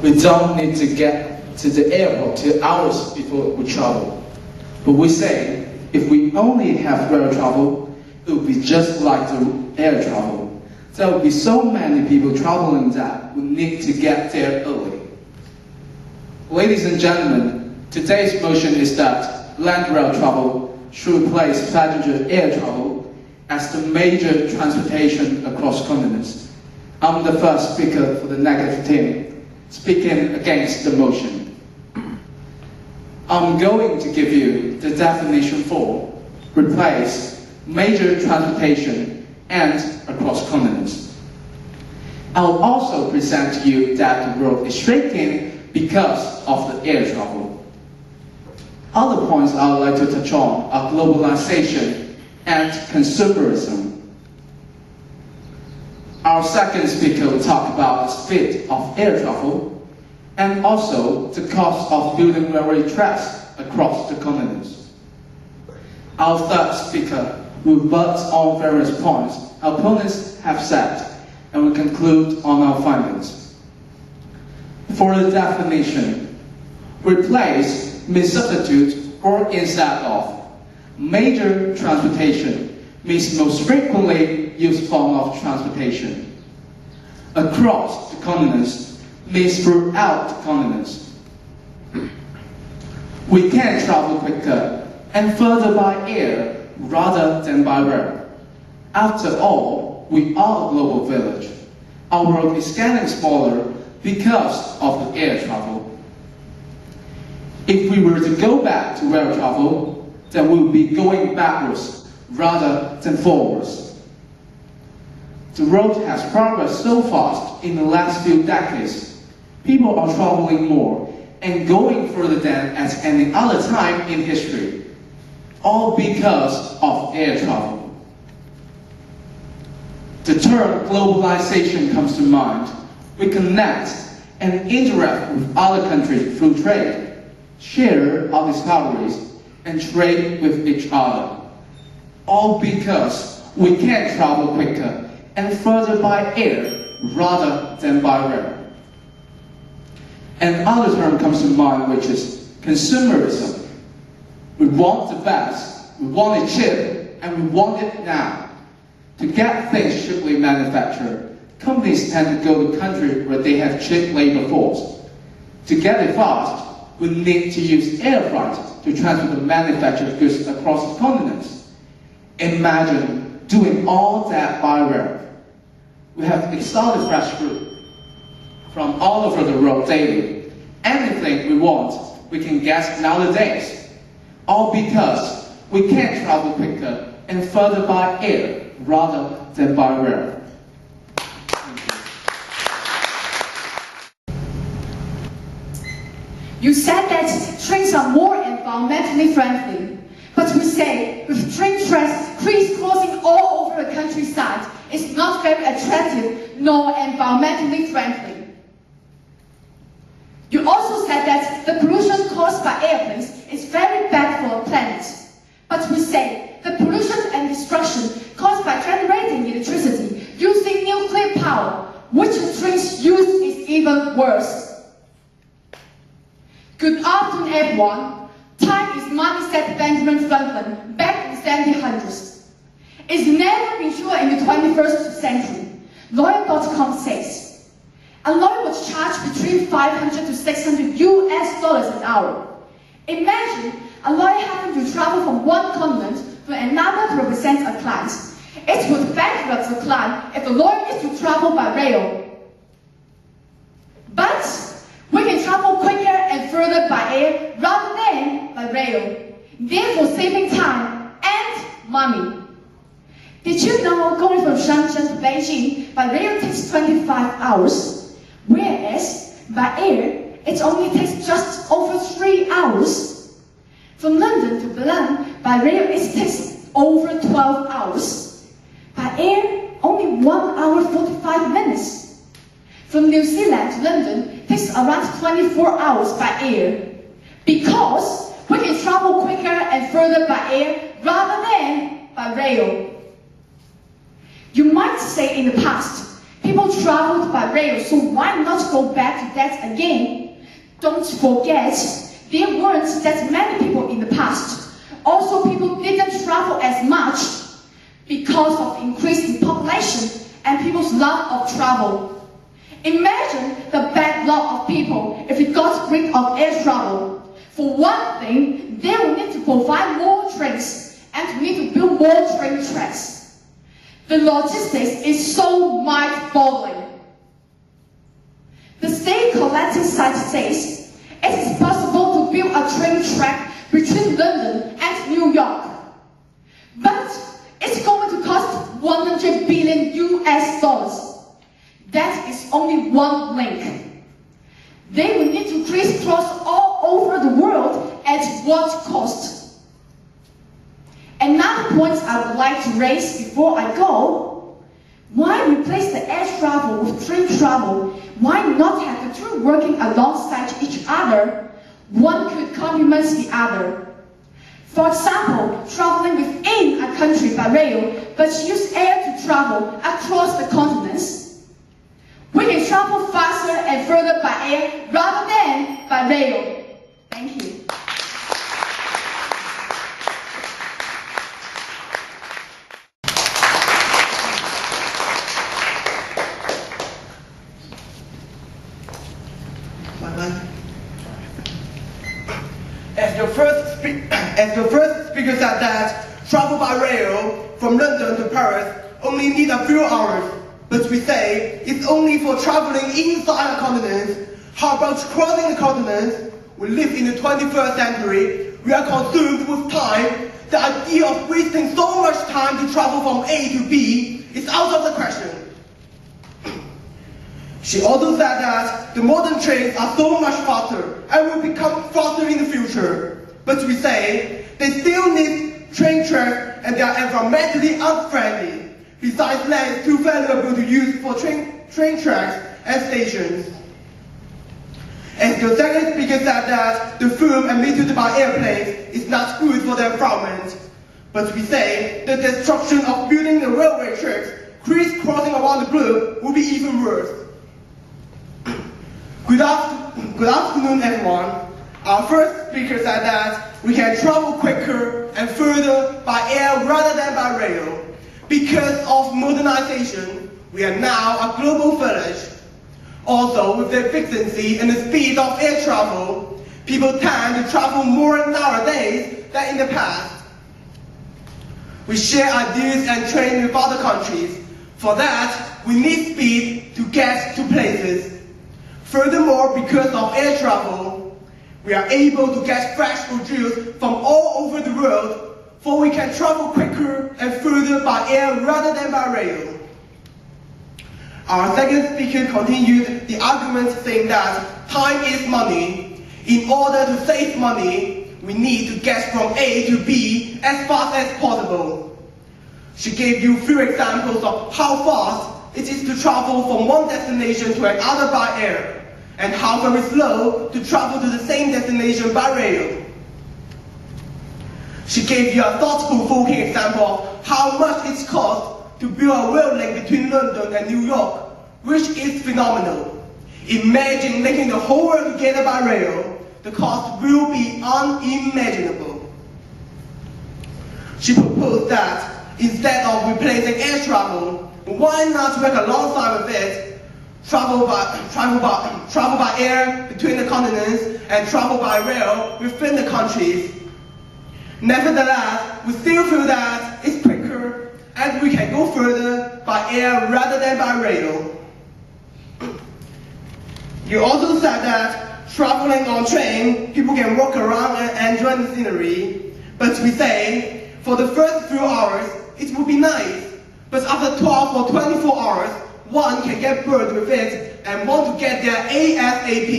we don't need to get to the airport 2 hours before we travel. But we say, if we only have rail travel, it would be just like the air travel. There will be so many people traveling that we need to get there early. Ladies and gentlemen, today's motion is that land rail travel should replace passenger air travel as the major transportation across continents. I'm the first speaker for the negative team, speaking against the motion. I'm going to give you the definition for replace major transportation and across continents. I'll also present to you that the world is shrinking because of the air travel. Other points I would like to touch on are globalization and consumerism. Our second speaker will talk about the speed of air travel and also the cost of building railway tracks across the continents. Our third speaker will butt on various points our opponents have said and will conclude on our findings. For the definition, replace means substitute or instead of. Major transportation means most frequently used form of transportation. Across the continents means throughout the continents. We can travel quicker and further by air rather than by rail. After all, we are a global village. Our world is getting smaller because of the air travel. If we were to go back to rail travel, then we would be going backwards rather than forwards. The world has progressed so fast in the last few decades. People are traveling more and going further than at any other time in history, all because of air travel. The term globalization comes to mind. We connect and interact with other countries through trade, share our discoveries, and trade with each other, all because we can travel quicker and further by air rather than by rail. Another term comes to mind, which is consumerism. We want the best, we want it cheap, and we want it now. To get things cheaply manufactured, companies tend to go to countries where they have cheap labor force. To get it fast, we need to use air freight to transfer the manufactured goods across the continents. Imagine doing all that by rail. We have exotic fresh fruit from all over the world daily. Anything we want, we can get nowadays. All because we can travel quicker and further by air rather than by rail. You said that trains are more environmentally friendly, but we say with train tracks crisscrossing all over the countryside, it's not very attractive nor environmentally friendly. You also said that the pollution caused by airplanes is very bad for the planet, but we say the pollution and destruction caused by generating electricity using nuclear power, which the trains use, is even worse. Good afternoon, everyone. Time is money, said Benjamin Franklin back in the 1700s. It's never been sure in the 21st century. Lawyer.com says, a lawyer would charge between 500 to 600 US dollars an hour. Imagine a lawyer having to travel from one continent to another to represent a client. It would bankrupt the client if the lawyer is to travel by rail. But we can travel quicker and further by air rather than by rail, therefore saving time and money. Did you know going from Shenzhen to Beijing by rail takes 25 hours, whereas by air it only takes just over 3 hours? From London to Berlin by rail it takes over 12 hours. By air, only 1 hour 45 minutes. From New Zealand to London takes around 24 hours by air, because we can travel quicker and further by air rather than by rail. You might say in the past, people People traveled by rail, so why not go back to that again? Don't forget, there weren't that many people in the past. Also, people didn't travel as much because of increasing population and people's love of travel. Imagine the bad luck of people if we got rid of air travel. For one thing, they will need to provide more trains and we need to build more train tracks. The logistics is so mind-boggling. The state collecting site says it is possible to build a train track between London and New York. But it's going to cost 100 billion US dollars. That is only one link. They will need to crisscross all over the world at what cost? Another point I would like to raise before I go, why replace the air travel with train travel? Why not have the two working alongside each other? One could complement the other. For example, traveling within a country by rail, but use air to travel across the continents. We can travel faster and further by air rather than by rail. Thank you. As the first speaker said that travel by rail from London to Paris only need a few hours, but we say it's only for traveling inside a continent. How about crossing the continent? We live in the 21st century. We are consumed with time. The idea of wasting so much time to travel from A to B is out of the question. She also said that the modern trains are so much faster and will become faster in the future. But we say they still need train tracks and they are environmentally unfriendly. Besides, land is too valuable to use for train tracks and stations. And the second speaker said that the fume emitted by airplanes is not good for the environment. But we say the destruction of building the railway tracks crisscrossing around the globe will be even worse. Good afternoon, everyone. Our first speaker said that we can travel quicker and further by air rather than by rail. Because of modernization, we are now a global village. Also, with the efficiency and the speed of air travel, people tend to travel more nowadays than in the past. We share ideas and train with other countries. For that, we need speed to get to places. Furthermore, because of air travel, we are able to get fresh produce from all over the world, for we can travel quicker and further by air rather than by rail. Our second speaker continued the argument saying that time is money. In order to save money, we need to get from A to B as fast as possible. She gave you a few examples of how fast it is to travel from one destination to another by air, and how very slow to travel to the same destination by rail. She gave you a thought-provoking example of how much it costs to build a rail link between London and New York, which is phenomenal. Imagine linking the whole world together by rail. The cost will be unimaginable. She proposed that instead of replacing air travel, why not work alongside with it? Travel by air between the continents and travel by rail within the countries. Nevertheless, we still feel that it's quicker and we can go further by air rather than by rail. You also said that traveling on train, people can walk around and enjoy the scenery. But we say, for the first few hours, it would be nice. But after 12 or 24 hours, one can get bored with it and want to get there ASAP.